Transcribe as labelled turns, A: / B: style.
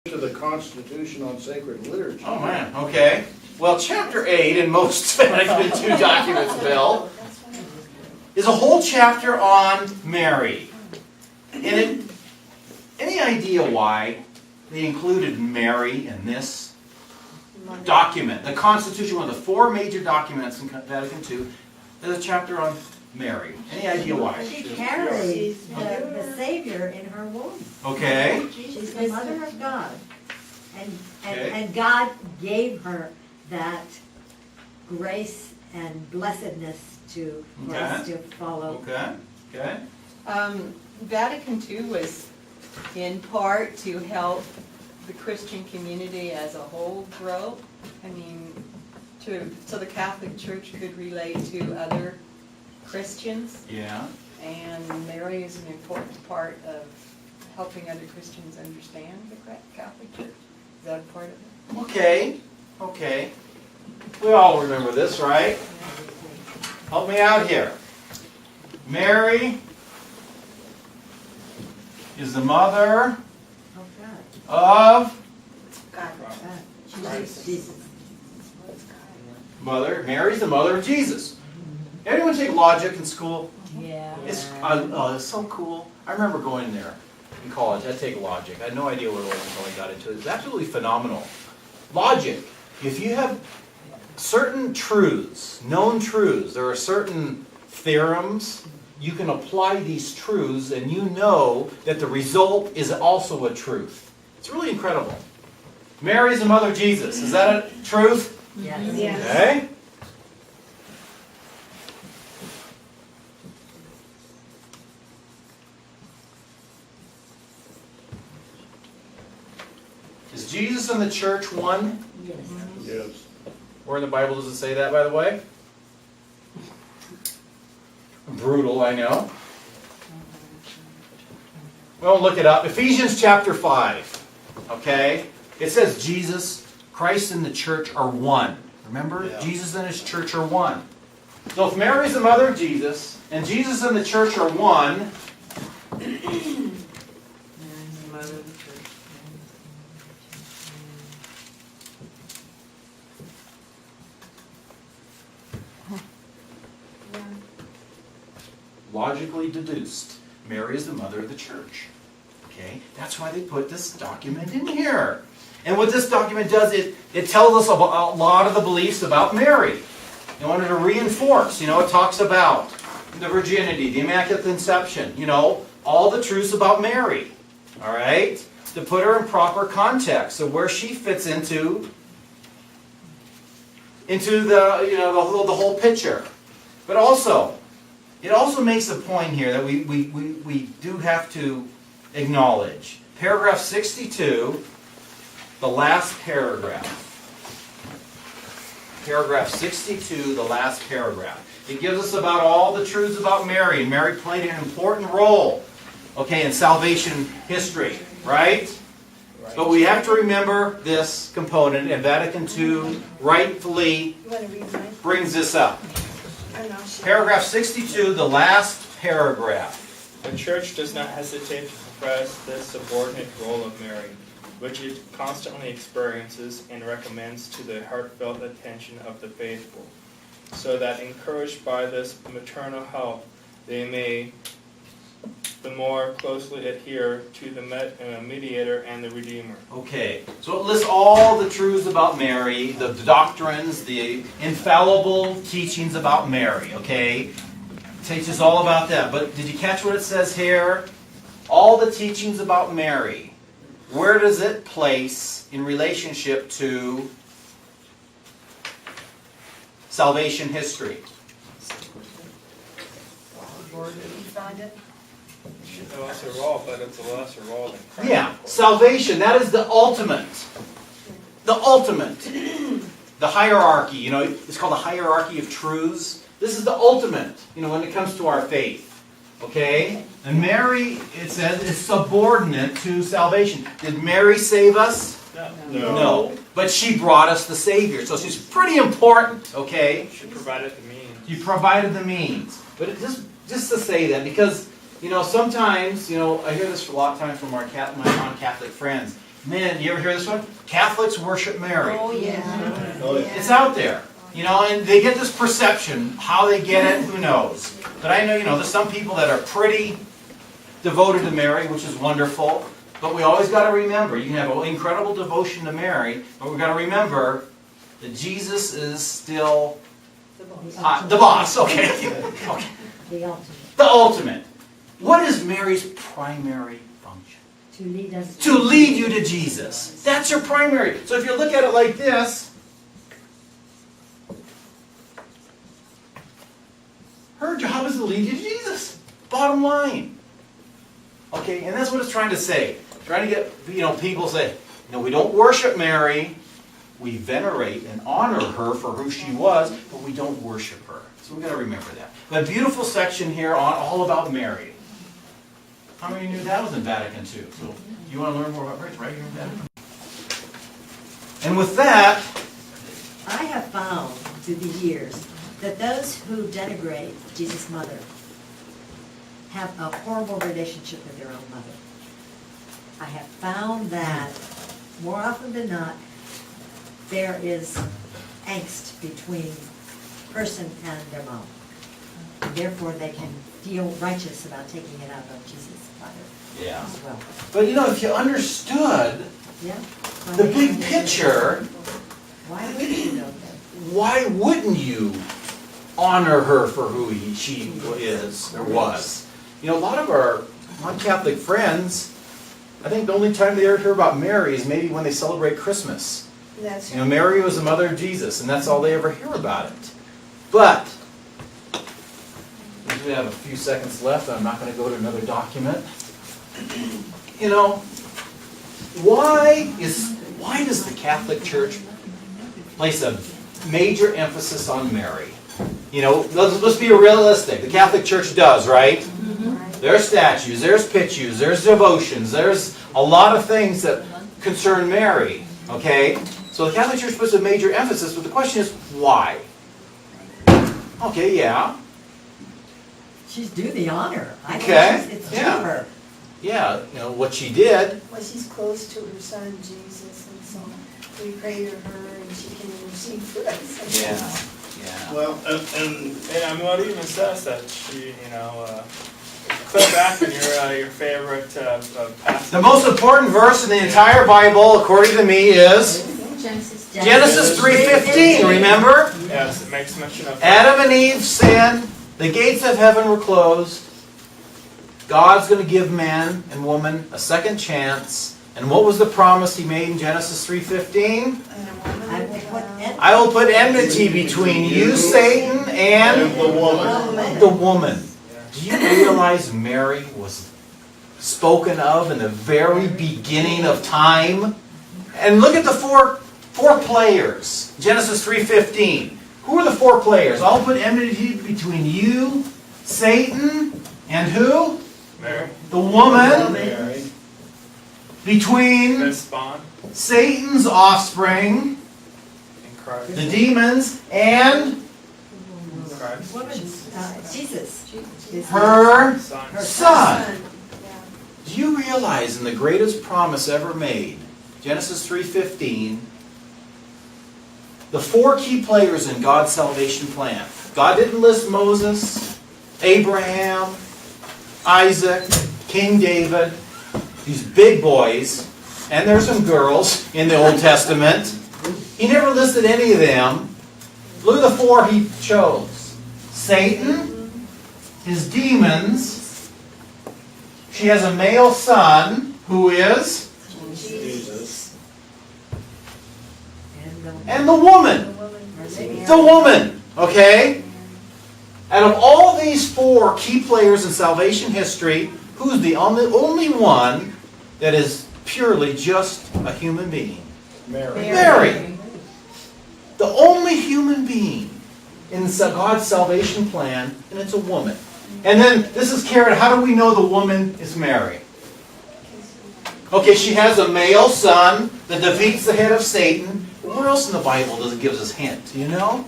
A: To the Constitution on Sacred Liturgy.
B: Oh man, okay. Well, chapter 8 in most Vatican II documents, Bill, is a whole chapter on Mary. And any idea why they included Mary in this document? The Constitution, one of the 4 major documents in Vatican II, there's a chapter on Mary. Any idea why?
C: She carries the Savior in her womb.
B: Okay.
C: She's the Mother of God.
B: Okay.
C: And God gave her that grace and blessedness for us to follow.
B: Okay. Okay.
D: Vatican II was in part to help the Christian community as a whole grow. I mean, so the Catholic Church could relate to other Christians.
B: Yeah.
D: And Mary is an important part of helping other Christians understand the Catholic Church. Is that a part of it?
B: Okay. Okay. We all remember this, right? Help me out here. Mary is the mother
C: Oh, God.
B: of
D: God.
C: Jesus.
B: Mary's the mother of Jesus. Anyone take logic in school?
C: Yeah.
B: It's so cool. I remember going there in college. I'd take logic. I had no idea what it was until I got into it. It's absolutely phenomenal. Logic. If you have certain truths, known truths, there are certain theorems, you can apply these truths and you know that the result is also a truth. It's really incredible. Mary is the mother of Jesus. Is that a truth?
C: Yes.
B: Okay. Is Jesus and the church one?
C: Yes.
A: Yes.
B: Where in the Bible does it say that, by the way? Brutal, I know. Well, look it up. Ephesians chapter 5. Okay? It says Jesus, Christ, and the church are one. Remember?
A: Yeah.
B: Jesus and his church are one. So if Mary is the mother of Jesus, and Jesus and the church are one, logically deduced, Mary is the mother of the church. Okay? That's why they put this document in here. And what this document does, it tells us about a lot of the beliefs about Mary. In order to reinforce, it talks about the virginity, the Immaculate Conception, all the truths about Mary. All right? To put her in proper context of where she fits into the whole picture. But also, it also makes a point here that we do have to acknowledge. Paragraph 62, the last paragraph. Paragraph 62, the last paragraph. It gives us about all the truths about Mary. Mary played an important role, in salvation history, right? But we have to remember this component, and Vatican II rightfully brings this up. Paragraph 62, the last paragraph.
E: The Church does not hesitate to profess this subordinate role of Mary, which it constantly experiences and recommends to the heartfelt attention of the faithful, so that encouraged by this maternal help, they may the more closely adhere to the mediator and the Redeemer. Okay,
B: so it lists all the truths about Mary, the doctrines, the infallible teachings about Mary, It teaches all about that. But did you catch what it says here? All the teachings about Mary. Where does it place in relationship to salvation history?
E: It's a lesser role, but it's a lesser role than Christ.
B: Yeah, salvation, that is the ultimate. The ultimate. The hierarchy, it's called the hierarchy of truths. This is the ultimate, when it comes to our faith. Okay? And Mary, it says, is subordinate to salvation. Did Mary save us? No. But she brought us the Savior. So she's pretty important, okay?
E: She provided the means.
B: You provided the means. But just to say that, because, sometimes, I hear this a lot of times from my non-Catholic friends. Man, you ever hear this one? Catholics worship Mary.
D: Oh, yeah.
A: Oh, yeah.
B: It's out there. You know, and they get this perception. How they get it, who knows? But I know, you know, there's some people that are pretty devoted to Mary, which is wonderful. But we always got to remember, you can have an incredible devotion to Mary, but we've got to remember that Jesus is still the boss. Okay. Okay.
C: The ultimate,
B: The ultimate. What is Mary's primary function?
C: to lead us.
B: To lead you to Jesus. That's her primary. So if you look at it like this, her job is to lead you to Jesus. Bottom line. Okay, and that's what it's trying to say. Trying to get, you know, people say, no, we don't worship Mary. We venerate and honor her for who she was, but we don't worship her. So we've got to remember that. A beautiful section here on all about Mary. How many knew that was in Vatican II? So you want to learn more about Mary? It's right here in Vatican. And with that,
C: I have found through the years that those who denigrate Jesus' mother have a horrible relationship with their own mother. I have found that more often than not, there is angst between person and their mom. And therefore, they can feel righteous about taking it out of Jesus' mother
B: yeah.
C: as well.
B: But you know, if you understood
C: Yeah?
B: the big picture,
C: Why would you know that?
B: why wouldn't you honor her for who she is or was? You know, a lot of our non-Catholic friends, I think the only time they ever hear about Mary is maybe when they celebrate Christmas.
F: That's
B: You know, Mary was the mother of Jesus, and that's all they ever hear about it. But, we have a few seconds left, I'm not going to go to another document. You know, why does the Catholic Church place a major emphasis on Mary? You know, let's be realistic. The Catholic Church does, right? There's statues, there's pictures, there's devotions, there's a lot of things that concern Mary. Okay? So the Catholic Church puts a major emphasis, but the question is, why? Okay, yeah.
C: She's due the honor. I think
B: Okay,
C: it's due
B: yeah.
C: her.
B: Yeah, you know, what she did.
F: well, she's close to her son Jesus, and so we pray to her, and she can intercede for us.
B: Yeah.
A: Well, and
E: And I mean, what it even says that she, you know, click back on your favorite passage.
B: The most important verse in the entire Bible, according to me, is Genesis 3:15, remember?
E: Yes, it makes mention of
B: Adam and Eve sinned, the gates of heaven were closed, God's going to give man and woman a second chance, and what was the promise he made in Genesis 3:15?
C: I will put
B: I will put enmity between you, Satan, and the woman. Do you realize Mary was spoken of in the very beginning of time? And look at the four players. Genesis 3:15. Who are the four players? I'll put enmity between you, Satan, and who?
E: Mary,
B: The woman.
A: Mary,
B: Between
E: the spawn,
B: Satan's offspring,
E: and Christ.
B: the demons, and
E: Christ.
C: Jesus. is
B: her
E: Son.
C: her
B: son.
F: Yeah.
B: Do you realize in the greatest promise ever made, Genesis 3:15, the four key players in God's salvation plan? God didn't list Moses, Abraham, Isaac, King David, these big boys, and there's some girls in the Old Testament. He never listed any of them. Look at the four he chose. Satan, his demons. She has a male son who is,
A: Jesus.
B: and the woman.
F: The
B: The woman. Okay? Out of all these four key players in salvation history, who's the only one that is purely just a human being?
A: Mary.
B: Mary. The only human being in God's salvation plan, and it's a woman. And then, this is Karen, how do we know the woman is Mary? Okay, she has a male son that defeats the head of Satan. Where else in the Bible does it give us a hint? Do you know?